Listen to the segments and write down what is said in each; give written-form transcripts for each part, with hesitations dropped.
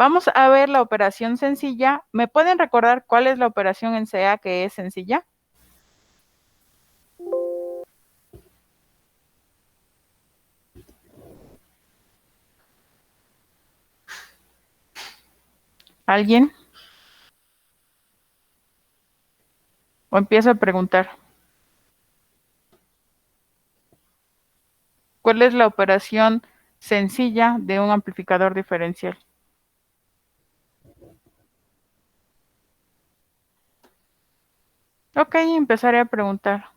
Vamos a ver la operación sencilla. ¿Me pueden recordar cuál es la operación en CA que es sencilla? ¿Alguien? ¿O empiezo a preguntar? ¿Cuál es la operación sencilla de un amplificador diferencial? Ok, empezaré a preguntar.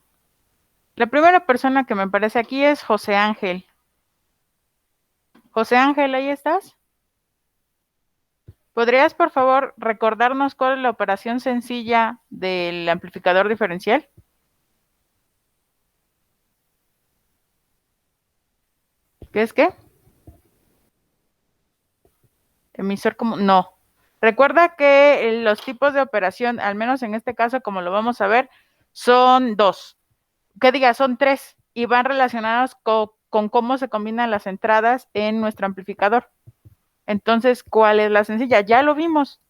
La primera persona que me aparece aquí es José Ángel. José Ángel, ¿ahí estás? ¿Podrías, por favor, recordarnos cuál es la operación sencilla del amplificador diferencial? ¿Qué es qué? Emisor como... No. Recuerda que los tipos de operación, al menos en este caso, como lo vamos a ver, son dos. Que diga, son tres y van relacionados con cómo se combinan las entradas en nuestro amplificador. Entonces, ¿cuál es la sencilla? Ya lo vimos.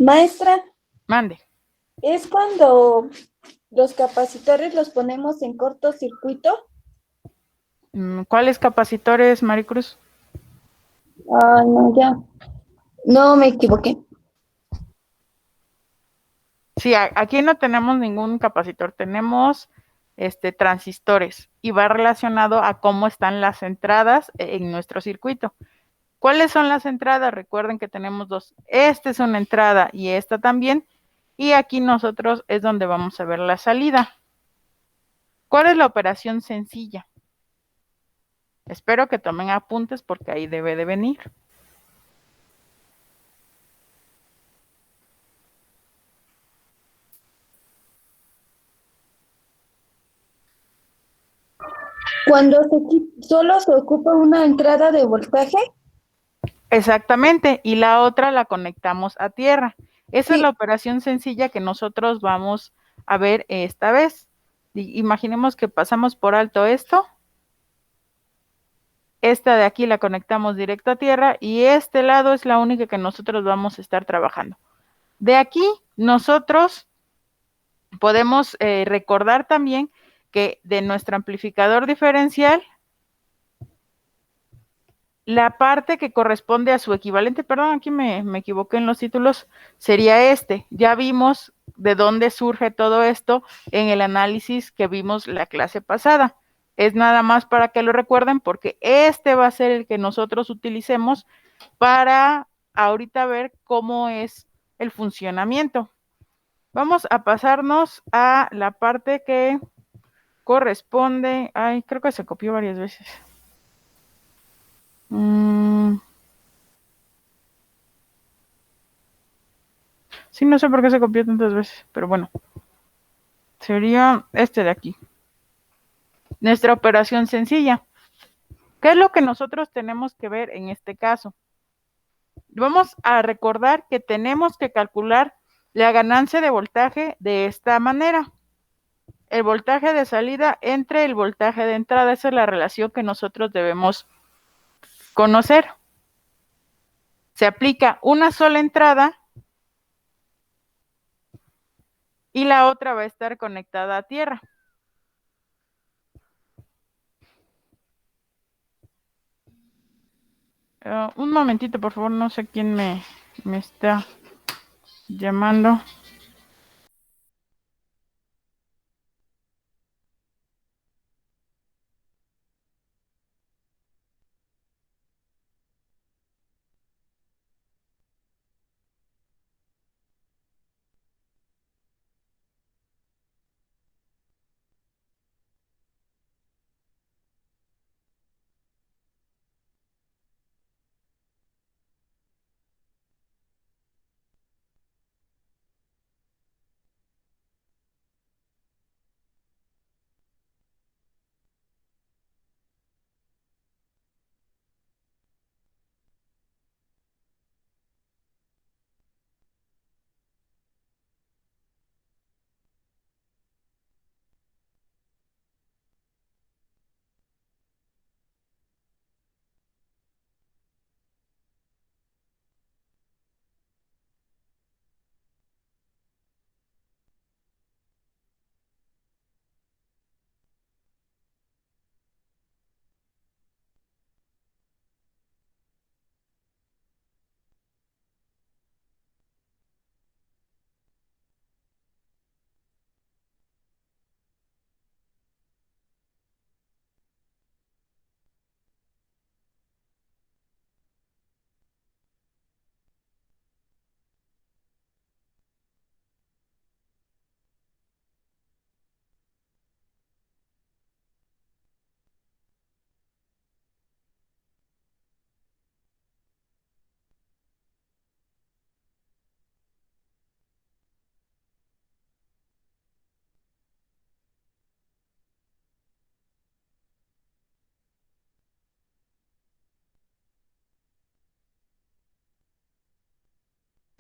Maestra, Mande. es cuando los capacitores los ponemos en cortocircuito. ¿Cuáles capacitores, Maricruz? Ah, no, ya. No me equivoqué. Sí, aquí no tenemos ningún capacitor, tenemos transistores y va relacionado a cómo están las entradas en nuestro circuito. ¿Cuáles son las entradas? Recuerden que tenemos dos. Esta es una entrada y esta también. Y aquí nosotros es donde vamos a ver la salida. ¿Cuál es la operación sencilla? Espero que tomen apuntes porque ahí debe de venir. Cuando solo se ocupa una entrada de voltaje. Exactamente, y la otra la conectamos a tierra. Esa es la Sí, operación sencilla que nosotros vamos a ver esta vez. Imaginemos que pasamos por alto esto. Esta de aquí la conectamos directo a tierra y este lado es la única que nosotros vamos a estar trabajando. De aquí nosotros podemos recordar también que de nuestro amplificador diferencial, la parte que corresponde a su equivalente, perdón, aquí me equivoqué en los títulos, sería este. Ya vimos de dónde surge todo esto en el análisis que vimos la clase pasada. Es nada más para que lo recuerden porque este va a ser el que nosotros utilicemos para ahorita ver cómo es el funcionamiento. Vamos a pasarnos a la parte que corresponde, ay, creo que se copió varias veces. Sí, no sé por qué se copió tantas veces, pero bueno, sería este de aquí. Nuestra operación sencilla. ¿Qué es lo que nosotros tenemos que ver en este caso? Vamos a recordar que tenemos que calcular la ganancia de voltaje de esta manera. El voltaje de salida entre el voltaje de entrada. Esa es la relación que nosotros debemos conocer. Se aplica una sola entrada y la otra va a estar conectada a tierra. Un momentito, por favor, no sé quién me está llamando.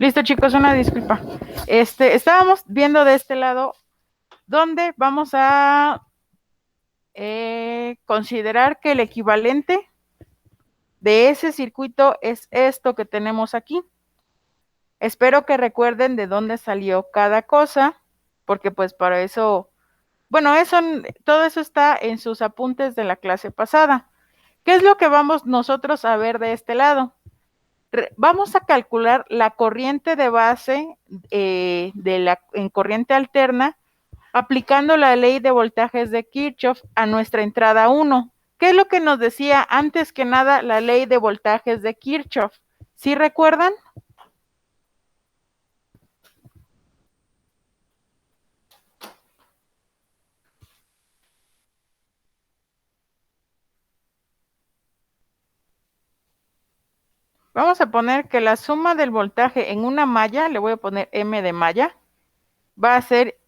Listo, chicos, una disculpa. Estábamos viendo de este lado donde vamos a considerar que el equivalente de ese circuito es esto que tenemos aquí. Espero que recuerden de dónde salió cada cosa, porque pues para eso, bueno, todo eso está en sus apuntes de la clase pasada. ¿Qué es lo que vamos nosotros a ver de este lado? Vamos a calcular la corriente de base en corriente alterna aplicando la ley de voltajes de Kirchhoff a nuestra entrada 1. ¿Qué es lo que nos decía antes que nada la ley de voltajes de Kirchhoff? ¿Sí recuerdan? Vamos a poner que la suma del voltaje en una malla, le voy a poner M de malla, va a ser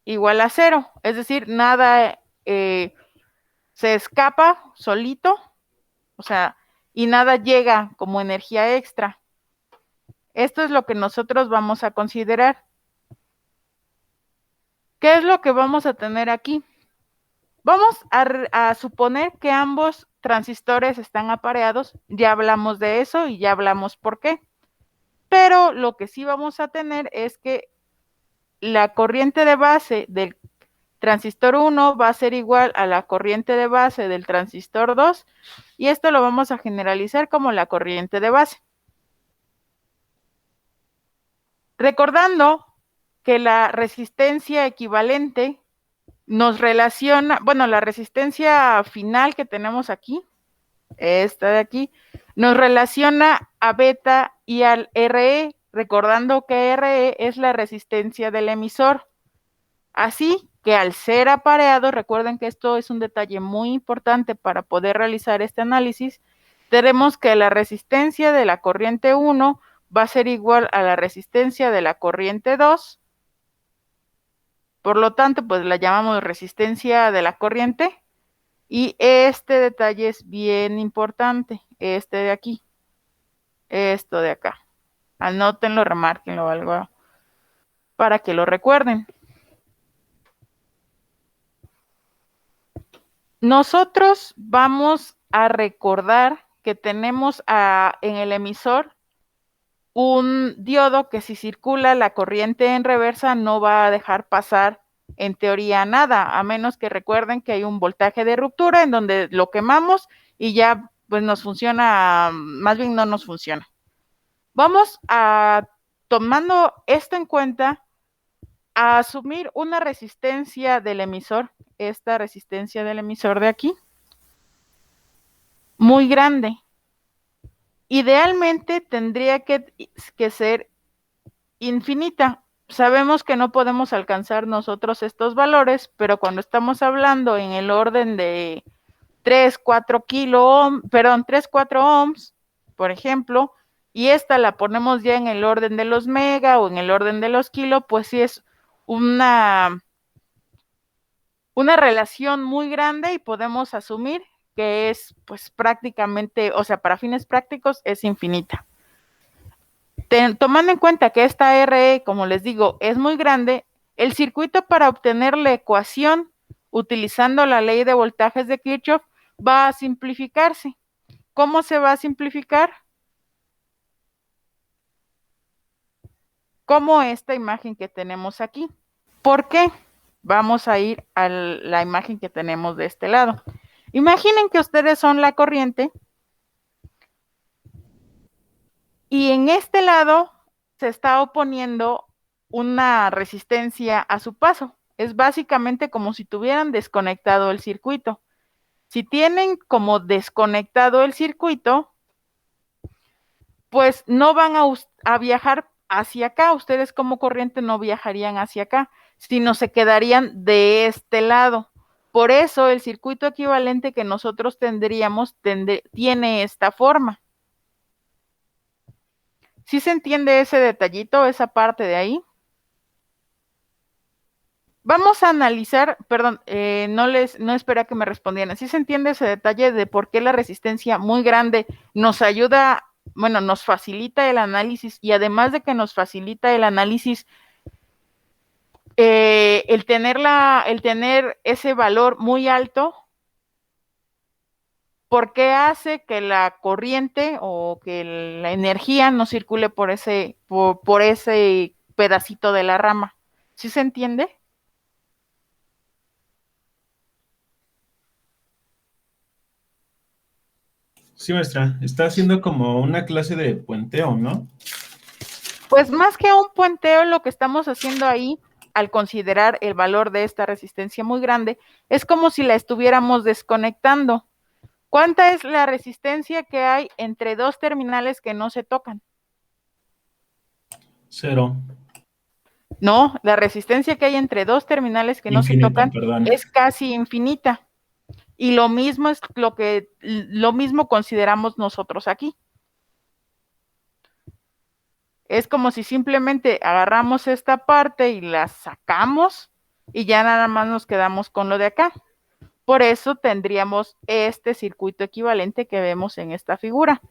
igual a 0. Es decir, nada se escapa solito, o sea, y nada llega como energía extra. Esto es lo que nosotros vamos a considerar. ¿Qué es lo que vamos a tener aquí? Vamos a suponer que ambos transistores están apareados. Ya hablamos de eso y ya hablamos por qué. Pero lo que sí vamos a tener es que la corriente de base del transistor 1 va a ser igual a la corriente de base del transistor 2 y esto lo vamos a generalizar como la corriente de base. Recordando que la resistencia equivalente nos relaciona, bueno, la resistencia final que tenemos aquí, esta de aquí, nos relaciona a beta y al RE, recordando que RE es la resistencia del emisor. Así que al ser apareado, recuerden que esto es un detalle muy importante para poder realizar este análisis, tenemos que la resistencia de la corriente 1 va a ser igual a la resistencia de la corriente 2, por lo tanto, pues la llamamos resistencia de la corriente, y este detalle es bien importante, este de aquí, esto de acá. Anótenlo, remárquenlo algo para que lo recuerden. Nosotros vamos a recordar que tenemos en el emisor un diodo que si circula la corriente en reversa no va a dejar pasar en teoría nada, a menos que recuerden que hay un voltaje de ruptura en donde lo quemamos y ya pues nos funciona, más bien no nos funciona. Vamos a, tomando esto en cuenta, a asumir una resistencia del emisor, esta resistencia del emisor de aquí, muy grande. Idealmente tendría que ser infinita. Sabemos que no podemos alcanzar nosotros estos valores, pero cuando estamos hablando en el orden de 3, 4 3, 4 ohms, por ejemplo, y esta la ponemos ya en el orden de los mega o en el orden de los kilo, pues sí es una relación muy grande y podemos asumir que es pues prácticamente, o sea, para fines prácticos es infinita. Tomando en cuenta que esta RE, como les digo, es muy grande, el circuito para obtener la ecuación utilizando la ley de voltajes de Kirchhoff va a simplificarse. ¿Cómo se va a simplificar? Como esta imagen que tenemos aquí. ¿Por qué? Vamos a ir a la imagen que tenemos de este lado. Imaginen que ustedes son la corriente y en este lado se está oponiendo una resistencia a su paso. Es básicamente como si tuvieran desconectado el circuito. Si tienen como desconectado el circuito, pues no van a viajar hacia acá. Ustedes como corriente no viajarían hacia acá, sino se quedarían de este lado. Por eso el circuito equivalente que nosotros tendríamos tiene esta forma. ¿Sí se entiende ese detallito, esa parte de ahí? Vamos a analizar, perdón, no esperé a que me respondieran. ¿Sí se entiende ese detalle de por qué la resistencia muy grande nos ayuda bueno, nos facilita el análisis, y además de que nos facilita el análisis, el tener ese valor muy alto, ¿por qué hace que la corriente o que la energía no circule por ese pedacito de la rama? ¿Sí se entiende? Sí, maestra, está haciendo como una clase de puenteo, ¿no? Pues más que un puenteo, lo que estamos haciendo ahí, al considerar el valor de esta resistencia muy grande, es como si la estuviéramos desconectando. ¿Cuánta es la resistencia que hay entre dos terminales que no se tocan? 0. No, la resistencia que hay entre dos terminales que no se Infinita, tocan perdón. es casi infinita. Y lo mismo es lo mismo consideramos nosotros aquí. Es como si simplemente agarramos esta parte y la sacamos y ya nada más nos quedamos con lo de acá. Por eso tendríamos este circuito equivalente que vemos en esta figura.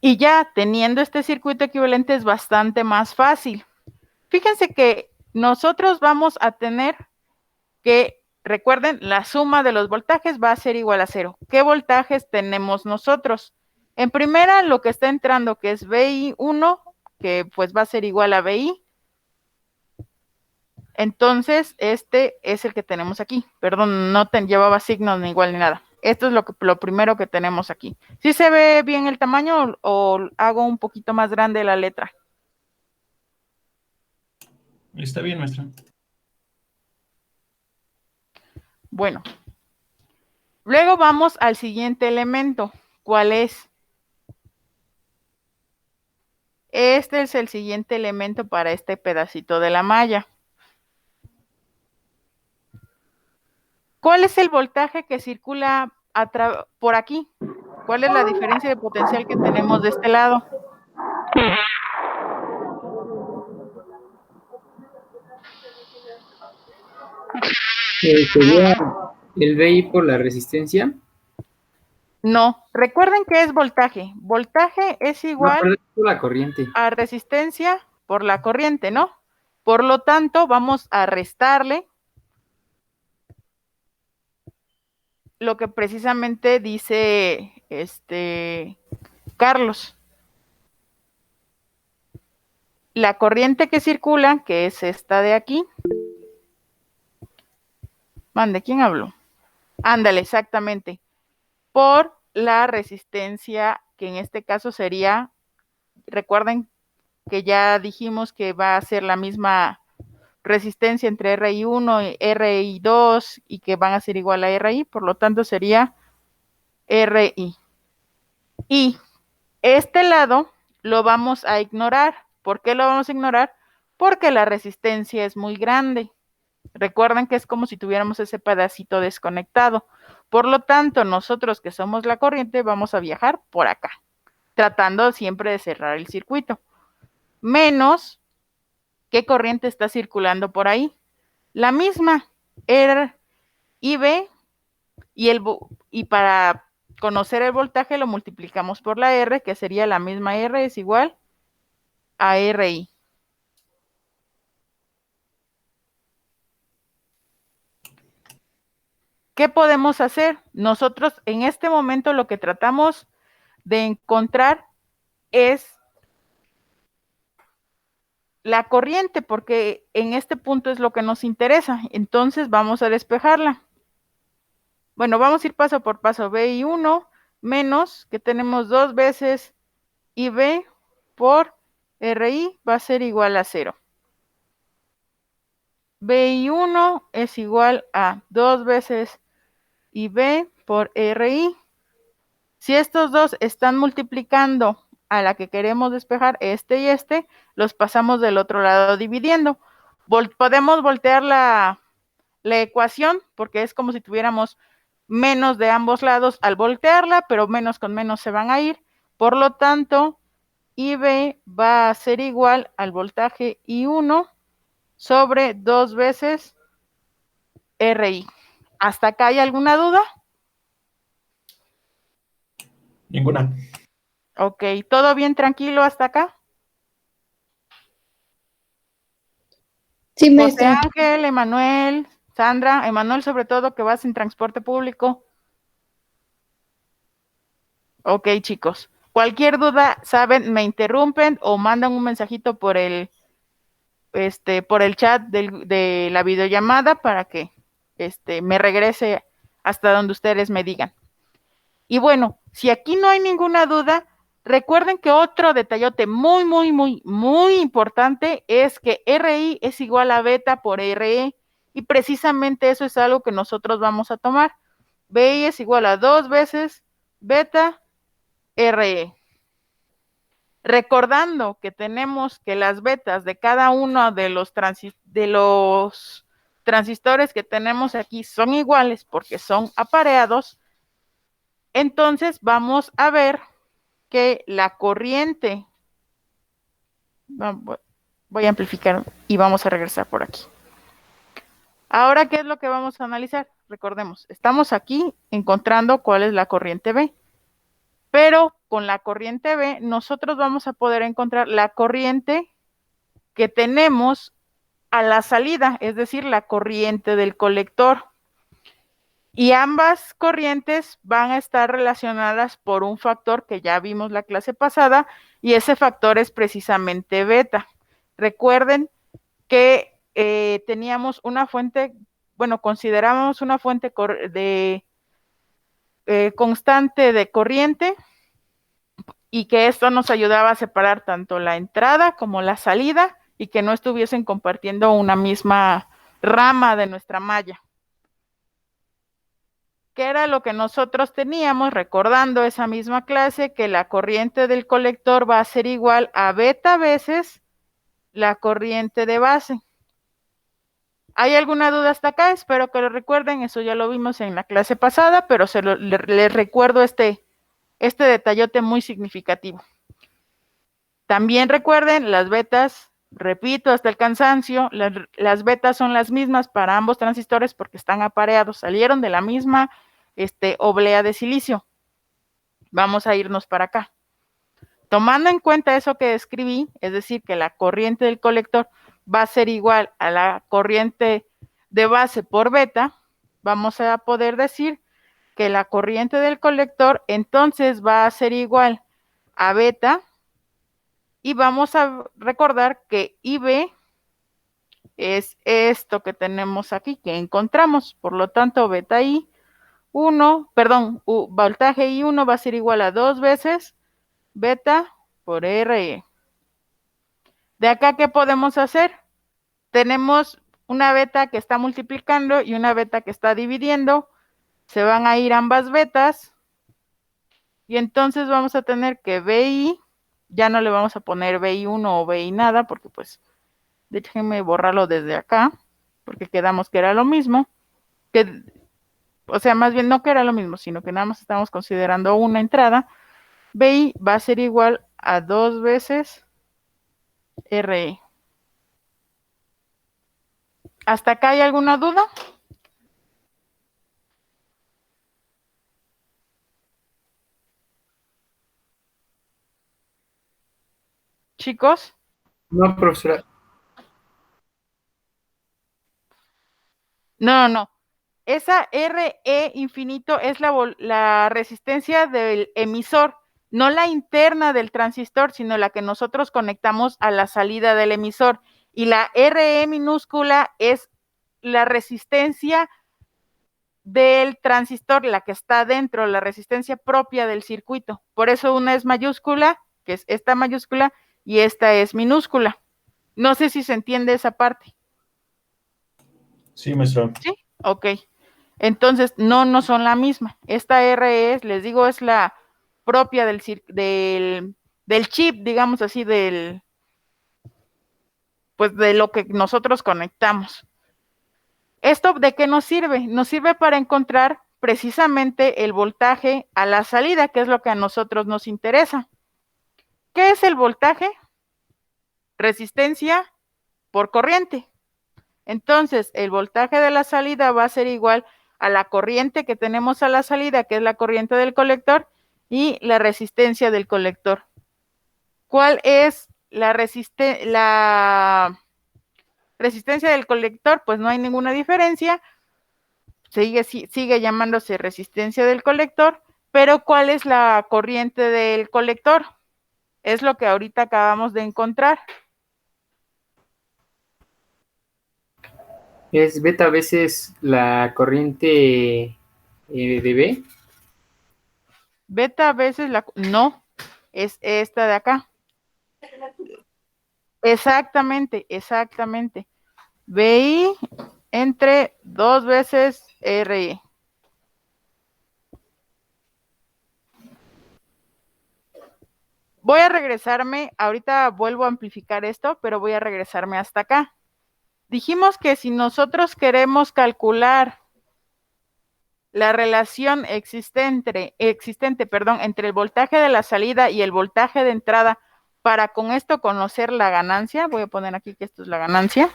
Y ya teniendo este circuito equivalente es bastante más fácil. Fíjense que nosotros vamos a tener que, recuerden, la suma de los voltajes va a ser igual a 0. ¿Qué voltajes tenemos nosotros? En primera, lo que está entrando, que es VI1, que pues va a ser igual a VI. Entonces, este es el que tenemos aquí. Perdón, no llevaba signos ni igual ni nada. Esto es lo primero que tenemos aquí. ¿Sí se ve bien el tamaño o hago un poquito más grande la letra? Está bien, maestra. Bueno, luego vamos al siguiente elemento. ¿Cuál es? Este es el siguiente elemento para este pedacito de la malla. ¿Cuál es el voltaje que circula por aquí? ¿Cuál es la diferencia de potencial que tenemos de este lado? Sería el VI por la resistencia. No, recuerden que es voltaje. Voltaje es No, igual perdón, por la corriente. a resistencia por la corriente, ¿no? Por lo tanto, vamos a restarle lo que precisamente dice Carlos. La corriente que circula, que es esta de aquí. Mande, ¿quién habló? Ándale, exactamente. Por la resistencia, que en este caso sería, recuerden que ya dijimos que va a ser la misma resistencia entre RI1 y RI2 y que van a ser igual a RI, por lo tanto sería RI. Y este lado lo vamos a ignorar. ¿Por qué lo vamos a ignorar? Porque la resistencia es muy grande. Recuerden que es como si tuviéramos ese pedacito desconectado. Por lo tanto, nosotros que somos la corriente vamos a viajar por acá, tratando siempre de cerrar el circuito. Menos, ¿qué corriente está circulando por ahí? La misma, R y B, y para conocer el voltaje lo multiplicamos por la R, que sería la misma R es igual a RI. ¿Qué podemos hacer? Nosotros en este momento lo que tratamos de encontrar es la corriente, porque en este punto es lo que nos interesa. Entonces vamos a despejarla. Bueno, vamos a ir paso por paso. VI1 menos, que tenemos 2 veces IB por RI va a ser igual a 0. VI1 es igual a 2 veces IB por RI. Si estos dos están multiplicando a la que queremos despejar, este y este, los pasamos del otro lado dividiendo. Podemos voltear la ecuación, porque es como si tuviéramos menos de ambos lados al voltearla, pero menos con menos se van a ir. Por lo tanto, IB va a ser igual al voltaje I1 sobre 2 veces RI. ¿Hasta acá hay alguna duda? Ninguna. Ok, ¿todo bien tranquilo hasta acá? Sí, José maestra. Ángel, Emanuel, Sandra, Emanuel sobre todo que vas en transporte público. Ok, chicos. Cualquier duda, saben, me interrumpen o mandan un mensajito por el chat de la videollamada para que me regrese hasta donde ustedes me digan. Y bueno, si aquí no hay ninguna duda, recuerden que otro detallote muy, muy, muy, muy importante es que RI es igual a beta por RE y precisamente eso es algo que nosotros vamos a tomar. BI es igual a 2 veces beta RE. Recordando que tenemos que las betas de cada uno de los transistores que tenemos aquí son iguales porque son apareados, entonces vamos a ver que la corriente, voy a amplificar y vamos a regresar por aquí. Ahora, ¿qué es lo que vamos a analizar? Recordemos, estamos aquí encontrando cuál es la corriente B, pero con la corriente B nosotros vamos a poder encontrar la corriente que tenemos a la salida, es decir, la corriente del colector. Y ambas corrientes van a estar relacionadas por un factor que ya vimos la clase pasada, y ese factor es precisamente beta. Recuerden que teníamos una fuente, bueno, considerábamos una fuente constante de corriente y que esto nos ayudaba a separar tanto la entrada como la salida y que no estuviesen compartiendo una misma rama de nuestra malla. ¿Qué era lo que nosotros teníamos? Recordando esa misma clase, que la corriente del colector va a ser igual a beta veces la corriente de base. ¿Hay alguna duda hasta acá? Espero que lo recuerden, eso ya lo vimos en la clase pasada, pero les recuerdo este detallote muy significativo. También recuerden las betas, repito hasta el cansancio, las betas son las mismas para ambos transistores porque están apareados, salieron de la misma oblea de silicio. Vamos a irnos para acá. Tomando en cuenta eso que describí, es decir, que la corriente del colector va a ser igual a la corriente de base por beta, vamos a poder decir que la corriente del colector entonces va a ser igual a beta, y vamos a recordar que IB es esto que tenemos aquí, que encontramos, por lo tanto beta I1, voltaje I1 va a ser igual a 2 veces beta por RE. De acá, ¿qué podemos hacer? Tenemos una beta que está multiplicando y una beta que está dividiendo. Se van a ir ambas betas. Y entonces vamos a tener que BI, ya no le vamos a poner BI1 o BI nada, porque pues, déjenme borrarlo desde acá, porque quedamos que era lo mismo. O sea, más bien no que era lo mismo, sino que nada más estamos considerando una entrada. BI va a ser igual a 2 veces RE. ¿Hasta acá hay alguna duda? Chicos, No, profesora. no. Esa RE infinito es la resistencia del emisor, no la interna del transistor, sino la que nosotros conectamos a la salida del emisor. Y la RE minúscula es la resistencia del transistor, la que está dentro, la resistencia propia del circuito. Por eso una es mayúscula, que es esta mayúscula, y esta es minúscula. No sé si se entiende esa parte. Sí, maestro. ¿Sí? Ok. Entonces, no son la misma. Esta RE, les digo, es la propia del chip, digamos así, pues de lo que nosotros conectamos. ¿Esto de qué nos sirve? Nos sirve para encontrar precisamente el voltaje a la salida, que es lo que a nosotros nos interesa. ¿Qué es el voltaje? Resistencia por corriente. Entonces, el voltaje de la salida va a ser igual a la corriente que tenemos a la salida, que es la corriente del colector, y la resistencia del colector. ¿Cuál es la resistencia del colector? Pues no hay ninguna diferencia, sigue llamándose resistencia del colector, pero ¿cuál es la corriente del colector? Es lo que ahorita acabamos de encontrar. Es beta veces la corriente de B. Beta a veces no, es esta de acá. Exactamente. BI entre 2 veces RI. Voy a regresarme, ahorita vuelvo a amplificar esto, pero voy a regresarme hasta acá. Dijimos que si nosotros queremos calcular la relación existente, entre el voltaje de la salida y el voltaje de entrada, para con esto conocer la ganancia, voy a poner aquí que esto es la ganancia.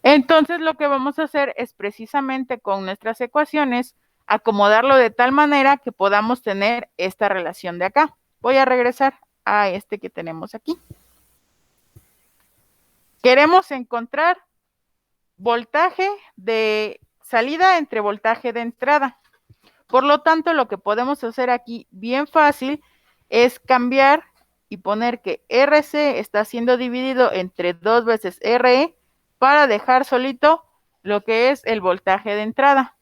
Entonces lo que vamos a hacer es precisamente con nuestras ecuaciones acomodarlo de tal manera que podamos tener esta relación de acá. Voy a regresar a este que tenemos aquí. Queremos encontrar voltaje de salida entre voltaje de entrada. Por lo tanto, lo que podemos hacer aquí bien fácil es cambiar y poner que RC está siendo dividido entre 2 veces RE para dejar solito lo que es el voltaje de entrada.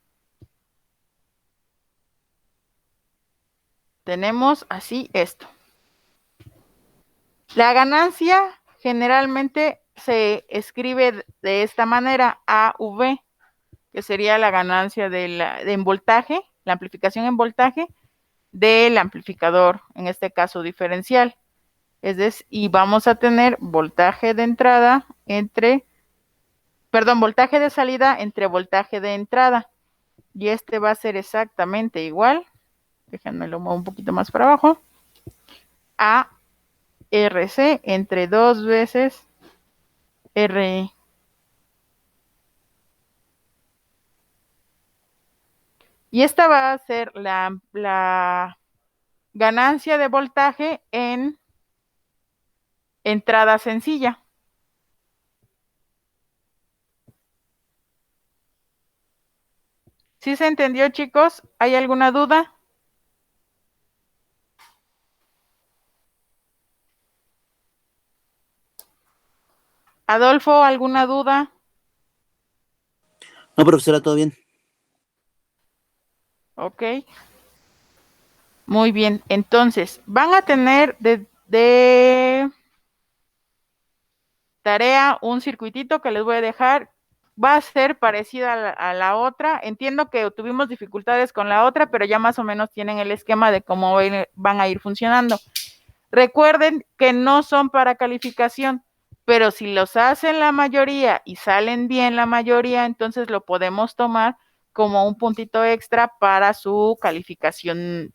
Tenemos así esto. La ganancia generalmente se escribe de esta manera, AV, que sería la ganancia en voltaje, la amplificación en voltaje del amplificador, en este caso diferencial. Y vamos a tener voltaje de entrada voltaje de salida entre voltaje de entrada. Y este va a ser exactamente igual, déjenme lo muevo un poquito más para abajo, a RC entre 2 veces RE. Y esta va a ser la ganancia de voltaje en entrada sencilla. ¿Sí se entendió, chicos? ¿Hay alguna duda? Adolfo, ¿alguna duda? No, profesora, todo bien. Ok. Muy bien. Entonces, van a tener de tarea un circuitito que les voy a dejar. Va a ser parecida a la otra. Entiendo que tuvimos dificultades con la otra, pero ya más o menos tienen el esquema de cómo van a ir funcionando. Recuerden que no son para calificación, pero si los hacen la mayoría y salen bien la mayoría, entonces lo podemos tomar como un puntito extra para su calificación,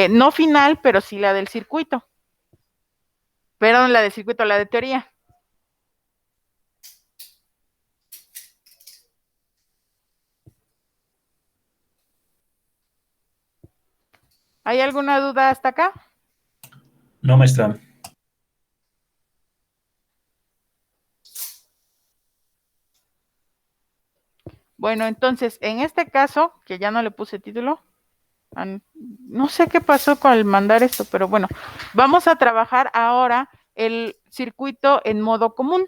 no final, pero sí la del circuito. Perdón, la del circuito, la de teoría. ¿Hay alguna duda hasta acá? No, maestra. Bueno, entonces, en este caso, que ya no le puse título, no sé qué pasó con el mandar esto, pero bueno, vamos a trabajar ahora el circuito en modo común.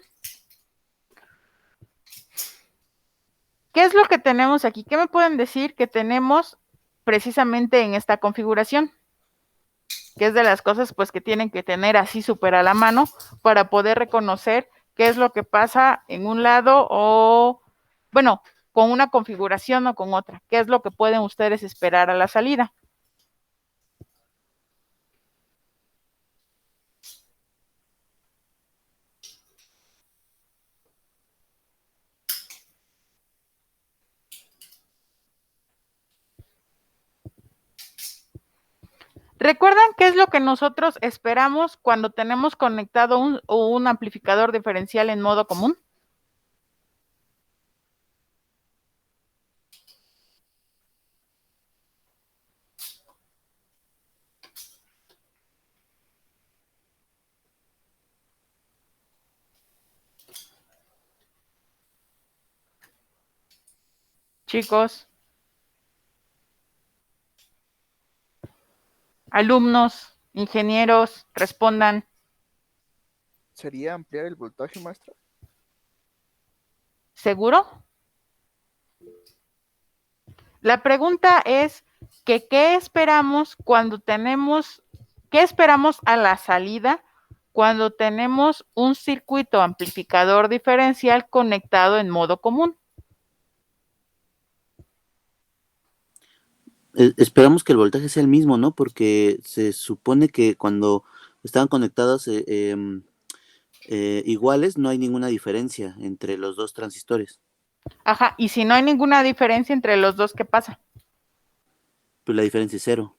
¿Qué es lo que tenemos aquí? ¿Qué me pueden decir que tenemos precisamente en esta configuración? Que es de las cosas pues que tienen que tener así súper a la mano para poder reconocer qué es lo que pasa en un lado o, bueno, con una configuración o con otra. ¿Qué es lo que pueden ustedes esperar a la salida? ¿Recuerdan qué es lo que nosotros esperamos cuando tenemos conectado un amplificador diferencial en modo común? Chicos, alumnos, ingenieros, respondan. ¿Sería ampliar el voltaje, maestra? ¿Seguro? La pregunta es que ¿qué esperamos qué esperamos a la salida cuando tenemos un circuito amplificador diferencial conectado en modo común? Esperamos que el voltaje sea el mismo, ¿no? Porque se supone que cuando estaban conectados iguales, no hay ninguna diferencia entre los dos transistores. Ajá, y si no hay ninguna diferencia entre los dos, ¿qué pasa? Pues la diferencia es cero.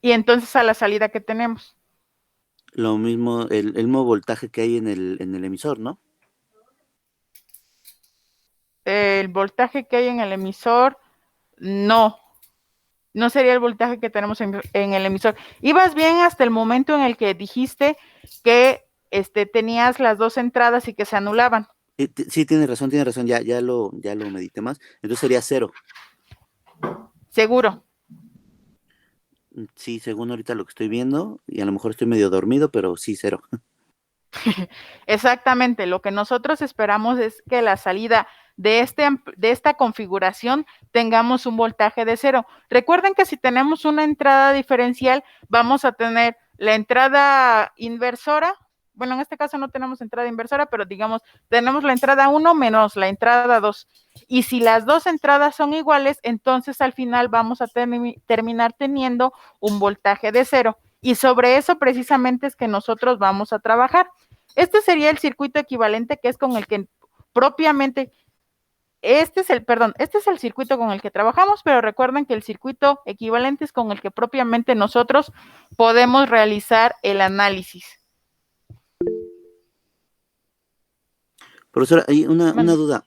Y entonces a la salida, ¿qué tenemos? Lo mismo, el mismo voltaje que hay en el emisor, ¿no? El voltaje que hay en el emisor, no sería el voltaje que tenemos en el emisor. Ibas bien hasta el momento en el que dijiste que tenías las dos entradas y que se anulaban. Sí, tiene razón, ya lo medité más. Entonces sería cero. Seguro. Sí, según ahorita lo que estoy viendo, y a lo mejor estoy medio dormido, pero sí, cero. Exactamente, lo que nosotros esperamos es que la salida de esta configuración tengamos un voltaje de cero. Recuerden que si tenemos una entrada diferencial, vamos a tener la entrada inversora. Bueno, en este caso no tenemos entrada inversora, pero digamos, tenemos la entrada 1 menos la entrada 2. Y si las dos entradas son iguales, entonces al final vamos a terminar teniendo un voltaje de cero. Y sobre eso precisamente es que nosotros vamos a trabajar. Este sería el circuito equivalente, que es con el que propiamente, este es el circuito con el que trabajamos, pero recuerden que el circuito equivalente es con el que propiamente nosotros podemos realizar el análisis. Profesora, hay una duda.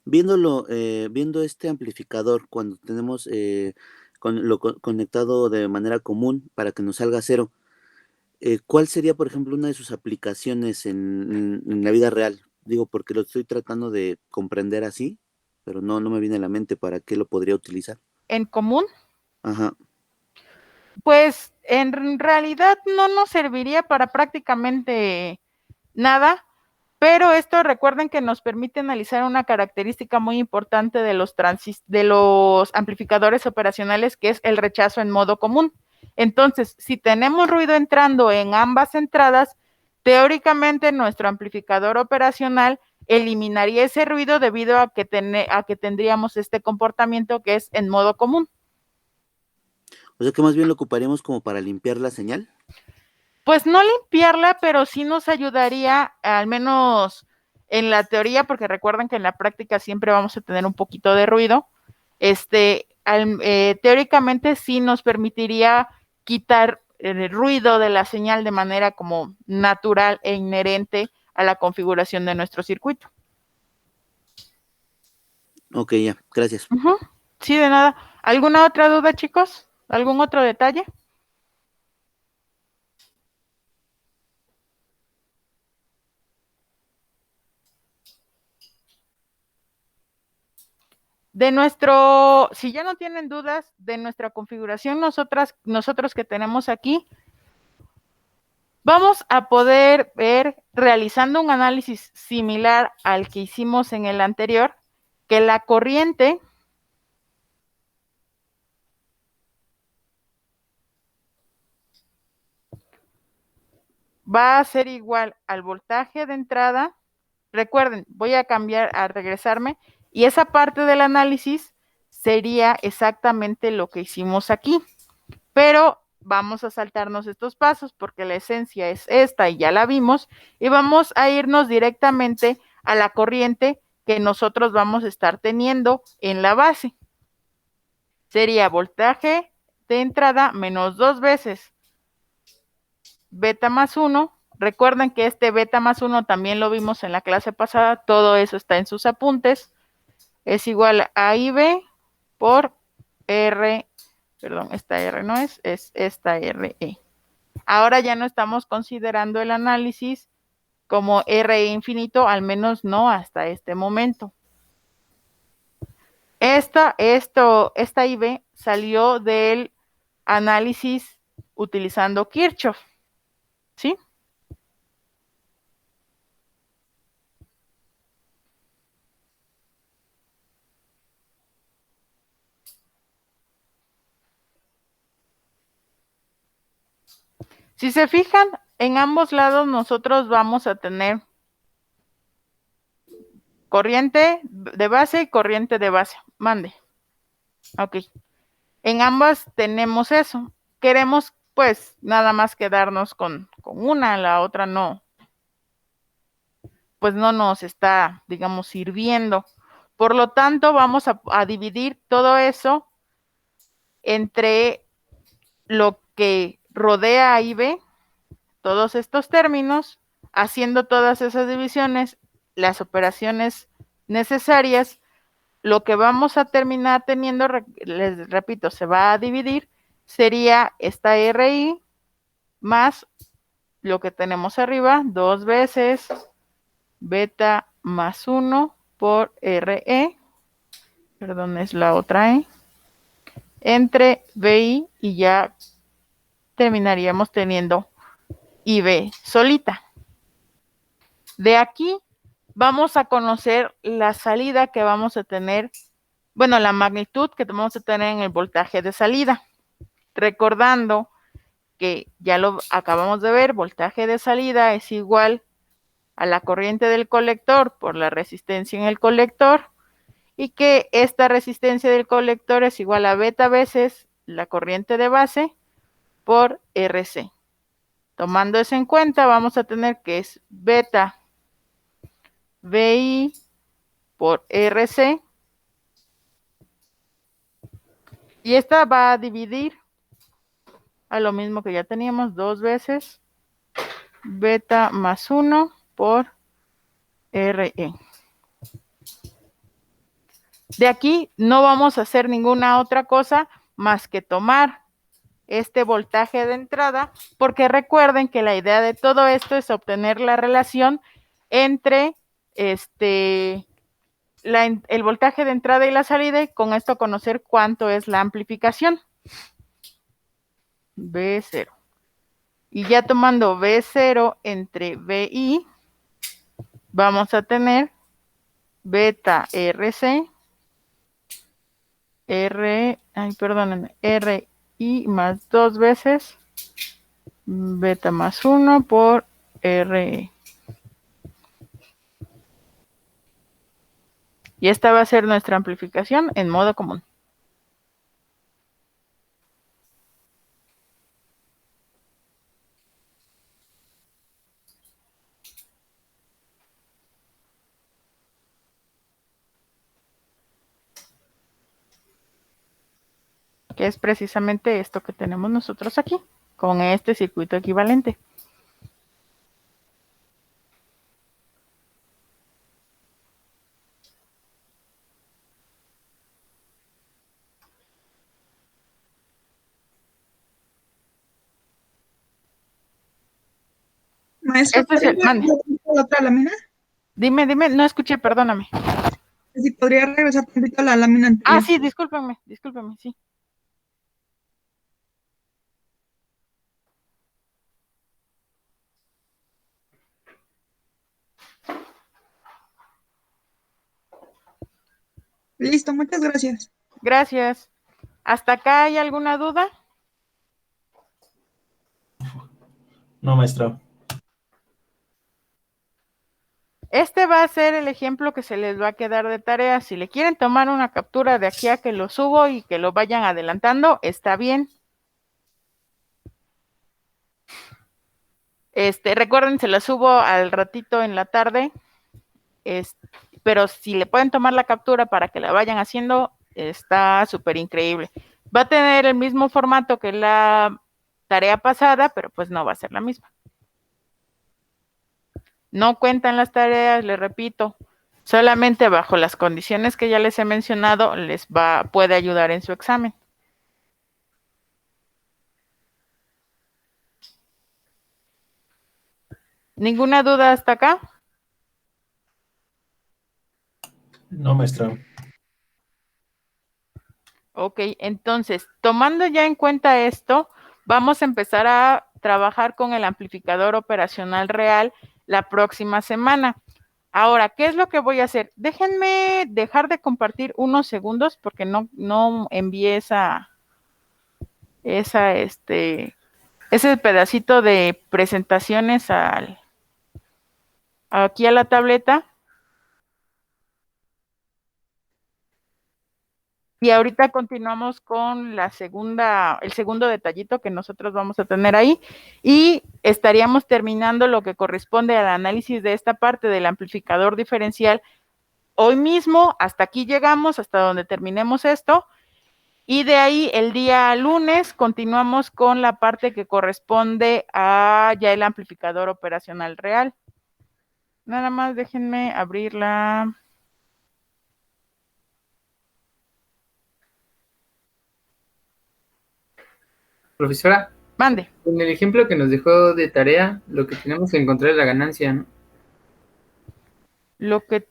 Viendo este amplificador, cuando tenemos conectado de manera común para que nos salga cero, ¿cuál sería, por ejemplo, una de sus aplicaciones en la vida real? Digo, porque lo estoy tratando de comprender así, pero no me viene a la mente para qué lo podría utilizar. ¿En común? Ajá. Pues en realidad no nos serviría para prácticamente nada, pero esto recuerden que nos permite analizar una característica muy importante de los amplificadores operacionales, que es el rechazo en modo común. Entonces, si tenemos ruido entrando en ambas entradas, teóricamente nuestro amplificador operacional eliminaría ese ruido debido a que tendríamos este comportamiento que es en modo común. O sea que más bien lo ocuparíamos como para limpiar la señal. Pues no limpiarla, pero sí nos ayudaría, al menos en la teoría, porque recuerden que en la práctica siempre vamos a tener un poquito de ruido. Teóricamente sí nos permitiría quitar el ruido de la señal de manera como natural e inherente a la configuración de nuestro circuito. Ok, ya, gracias. Sí, de nada. ¿Alguna otra duda, chicos? ¿Algún otro detalle? Si ya no tienen dudas de nuestra configuración, nosotros que tenemos aquí, vamos a poder ver, realizando un análisis similar al que hicimos en el anterior, que la corriente va a ser igual al voltaje de entrada. Recuerden, voy a regresarme, y esa parte del análisis sería exactamente lo que hicimos aquí, pero vamos a saltarnos estos pasos porque la esencia es esta y ya la vimos, y vamos a irnos directamente a la corriente que nosotros vamos a estar teniendo en la base. Sería voltaje de entrada menos 2 veces beta más 1. Recuerden que este beta más 1 también lo vimos en la clase pasada, todo eso está en sus apuntes. Es igual a IB por R, perdón, esta R no es esta RE. Ahora ya no estamos considerando el análisis como RE infinito, al menos no hasta este momento. Esta IV salió del análisis utilizando Kirchhoff, ¿sí? Si se fijan, en ambos lados nosotros vamos a tener corriente de base y corriente de base. Mande. Ok. En ambas tenemos eso. Queremos, pues, nada más quedarnos con una, la otra no. Pues no nos está, digamos, sirviendo. Por lo tanto, vamos a dividir todo eso entre lo que rodea a IV, todos estos términos, haciendo todas esas divisiones, las operaciones necesarias. Lo que vamos a terminar teniendo, les repito, se va a dividir, sería esta RI más lo que tenemos arriba, 2 veces beta más 1 por RE, perdón, es la otra E, entre BI y ya terminaríamos teniendo IB solita. De aquí vamos a conocer la salida que vamos a tener, bueno, la magnitud que vamos a tener en el voltaje de salida. Recordando que ya lo acabamos de ver, voltaje de salida es igual a la corriente del colector por la resistencia en el colector y que esta resistencia del colector es igual a beta veces la corriente de base por RC. Tomando eso en cuenta, vamos a tener que es beta VI por RC y esta va a dividir a lo mismo que ya teníamos, 2 veces beta más 1 por RE. De aquí no vamos a hacer ninguna otra cosa más que tomar este voltaje de entrada, porque recuerden que la idea de todo esto es obtener la relación entre el voltaje de entrada y la salida, y con esto conocer cuánto es la amplificación. B0. Y ya tomando B0 entre BI, vamos a tener beta RC, RI más 2 veces beta más 1 por RE. Y esta va a ser nuestra amplificación en modo común. Que es precisamente esto que tenemos nosotros aquí, con este circuito equivalente. Maestra, Este es el, mande. la otra lámina? Dime, no escuché, perdóname. Si podría regresar tantito a la lámina anterior. Ah, sí, discúlpame, sí. Listo, muchas gracias. Gracias. ¿Hasta acá hay alguna duda? No, maestra. Este va a ser el ejemplo que se les va a quedar de tarea. Si le quieren tomar una captura de aquí a que lo subo y que lo vayan adelantando, está bien. Recuerden, se la subo al ratito en la tarde. Pero si le pueden tomar la captura para que la vayan haciendo, está súper increíble. Va a tener el mismo formato que la tarea pasada, pero pues no va a ser la misma. No cuentan las tareas, les repito, solamente bajo las condiciones que ya les he mencionado, puede ayudar en su examen. ¿Ninguna duda hasta acá? No, maestra. Ok, entonces, tomando ya en cuenta esto, vamos a empezar a trabajar con el amplificador operacional real la próxima semana. Ahora, ¿qué es lo que voy a hacer? Déjenme dejar de compartir unos segundos porque no envié ese pedacito de presentaciones aquí a la tableta. Y ahorita continuamos con el segundo detallito que nosotros vamos a tener ahí y estaríamos terminando lo que corresponde al análisis de esta parte del amplificador diferencial. Hoy mismo, hasta aquí llegamos, hasta donde terminemos esto, y de ahí el día lunes continuamos con la parte que corresponde a ya el amplificador operacional real. Nada más déjenme abrirla. Profesora, Mande. en el ejemplo que nos dejó de tarea, lo que tenemos que encontrar es la ganancia, ¿no?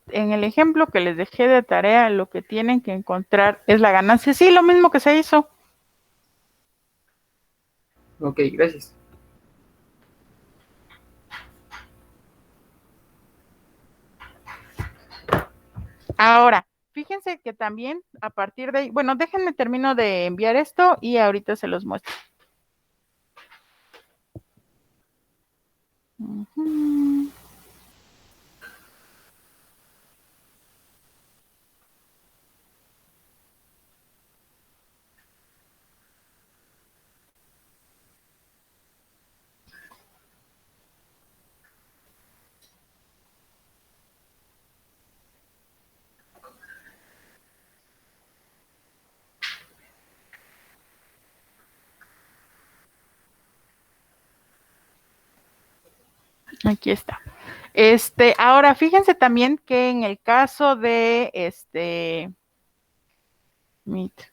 En el ejemplo que les dejé de tarea, lo que tienen que encontrar es la ganancia. Sí, lo mismo que se hizo. Ok, gracias. Ahora, fíjense que también a partir de ahí, bueno, déjenme termino de enviar esto y ahorita se los muestro. Ujú. Aquí está. Ahora fíjense también que en el caso de Meet.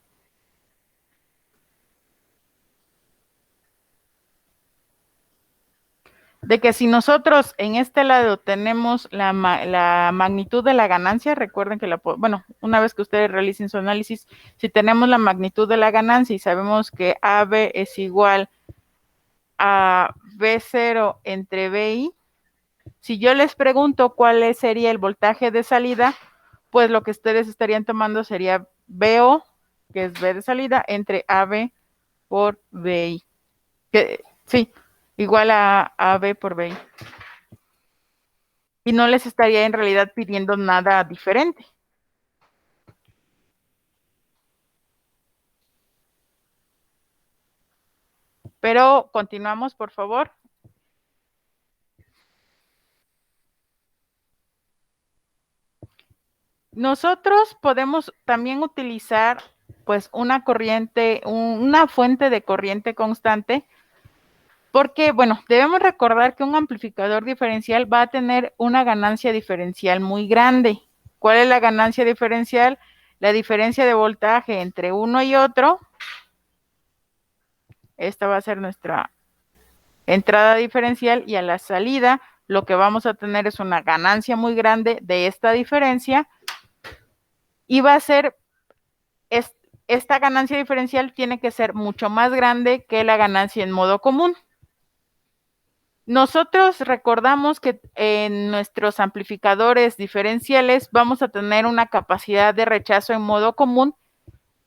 De que si nosotros en este lado tenemos la magnitud de la ganancia, recuerden que una vez que ustedes realicen su análisis, si tenemos la magnitud de la ganancia y sabemos que AB es igual a B0 entre BI, si yo les pregunto cuál sería el voltaje de salida, pues lo que ustedes estarían tomando sería BO, que es B de salida, entre AB por BI. Sí, igual a AB por BI. Y no les estaría en realidad pidiendo nada diferente. Pero continuamos, por favor. Nosotros podemos también utilizar pues una corriente, una fuente de corriente constante, porque bueno, debemos recordar que un amplificador diferencial va a tener una ganancia diferencial muy grande. ¿Cuál es la ganancia diferencial? La diferencia de voltaje entre uno y otro. Esta va a ser nuestra entrada diferencial y a la salida lo que vamos a tener es una ganancia muy grande de esta diferencia y va a ser, esta ganancia diferencial tiene que ser mucho más grande que la ganancia en modo común. Nosotros recordamos que en nuestros amplificadores diferenciales vamos a tener una capacidad de rechazo en modo común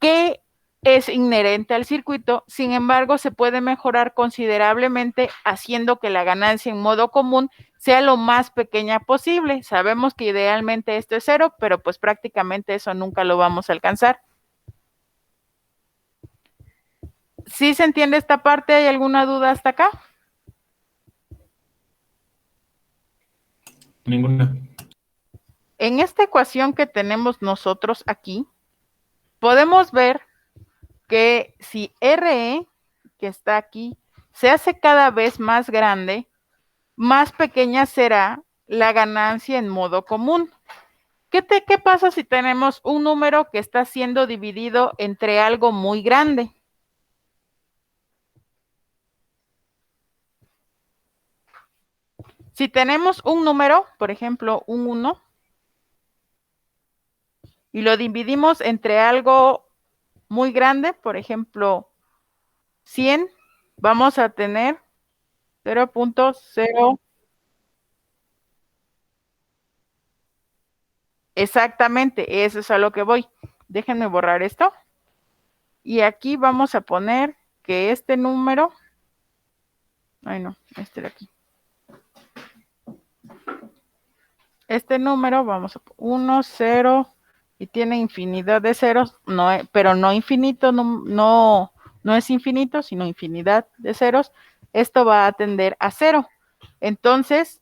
que es inherente al circuito, sin embargo, se puede mejorar considerablemente haciendo que la ganancia en modo común sea lo más pequeña posible. Sabemos que idealmente esto es 0, pero pues prácticamente eso nunca lo vamos a alcanzar. ¿Sí se entiende esta parte? ¿Hay alguna duda hasta acá? Ninguna. En esta ecuación que tenemos nosotros aquí, podemos ver que si RE, que está aquí, se hace cada vez más grande, más pequeña será la ganancia en modo común. ¿Qué pasa si tenemos un número que está siendo dividido entre algo muy grande? Si tenemos un número, por ejemplo, un 1, y lo dividimos entre algo muy grande, por ejemplo, 100, vamos a tener 0.0. Exactamente, eso es a lo que voy. Déjenme borrar esto. Y aquí vamos a poner que este número, ay no, este de aquí. Este número, vamos a 1, 0, y tiene infinidad de ceros, no, pero no infinito, no es infinito, sino infinidad de ceros. Esto va a tender a 0. Entonces,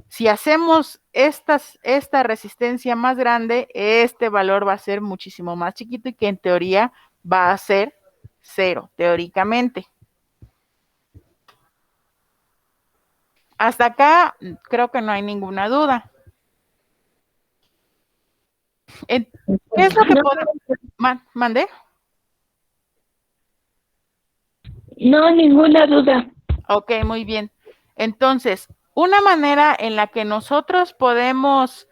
si hacemos esta resistencia más grande, este valor va a ser muchísimo más chiquito y que en teoría va a ser 0, teóricamente. Hasta acá creo que no hay ninguna duda. ¿Qué es lo que podemos mandar? No, ninguna duda. Ok, muy bien. Entonces, una manera en la que nosotros podemos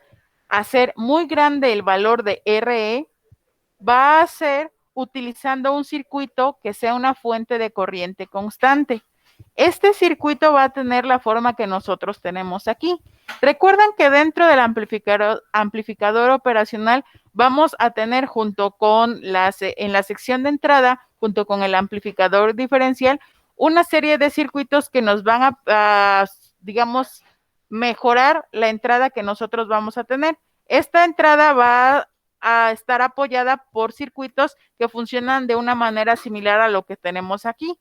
hacer muy grande el valor de RE va a ser utilizando un circuito que sea una fuente de corriente constante. Este circuito va a tener la forma que nosotros tenemos aquí. Recuerdan que dentro del amplificador operacional vamos a tener junto con en la sección de entrada, junto con el amplificador diferencial, una serie de circuitos que nos van a digamos, mejorar la entrada que nosotros vamos a tener. Esta entrada va a estar apoyada por circuitos que funcionan de una manera similar a lo que tenemos aquí.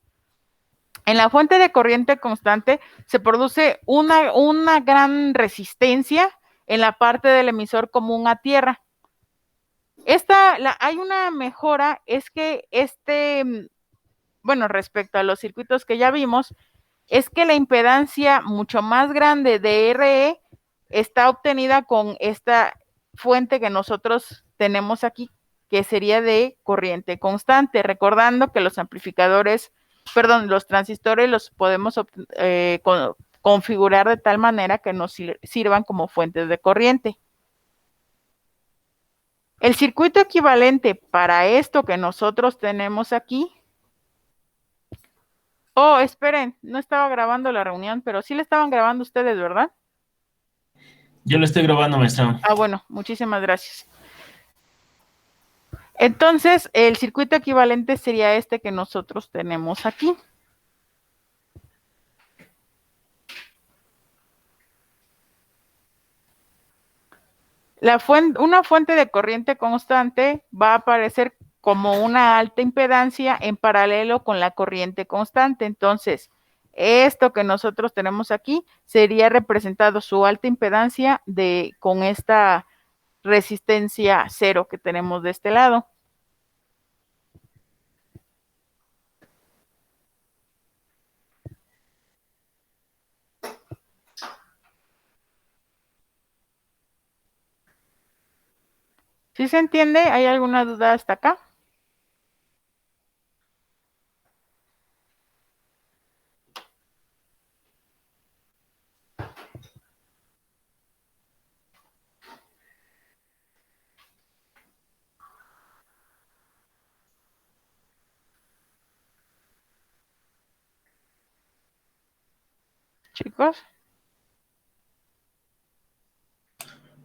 En la fuente de corriente constante se produce una gran resistencia en la parte del emisor común a tierra. Hay una mejora, es que respecto a los circuitos que ya vimos, es que la impedancia mucho más grande de RE está obtenida con esta fuente que nosotros tenemos aquí, que sería de corriente constante, recordando que los transistores los podemos configurar de tal manera que nos sirvan como fuentes de corriente. El circuito equivalente para esto que nosotros tenemos aquí. Oh, esperen, no estaba grabando la reunión, pero sí la estaban grabando ustedes, ¿verdad? Yo lo estoy grabando, maestra. Ah, bueno, muchísimas gracias. Entonces, el circuito equivalente sería este que nosotros tenemos aquí. Una fuente de corriente constante va a aparecer como una alta impedancia en paralelo con la corriente constante. Entonces, esto que nosotros tenemos aquí sería representado su alta impedancia con esta resistencia 0 que tenemos de este lado. ¿Sí se entiende? ¿Hay alguna duda hasta acá? Chicos.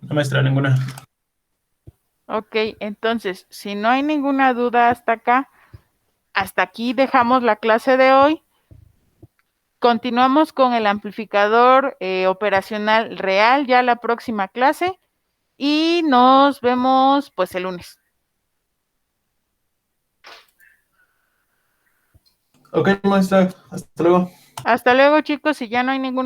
No, maestra, ninguna. Ok, entonces, si no hay ninguna duda hasta acá, hasta aquí dejamos la clase de hoy. Continuamos con el amplificador operacional real ya la próxima clase y nos vemos pues el lunes. Ok, maestra, hasta luego. Hasta luego, chicos, si ya no hay ninguna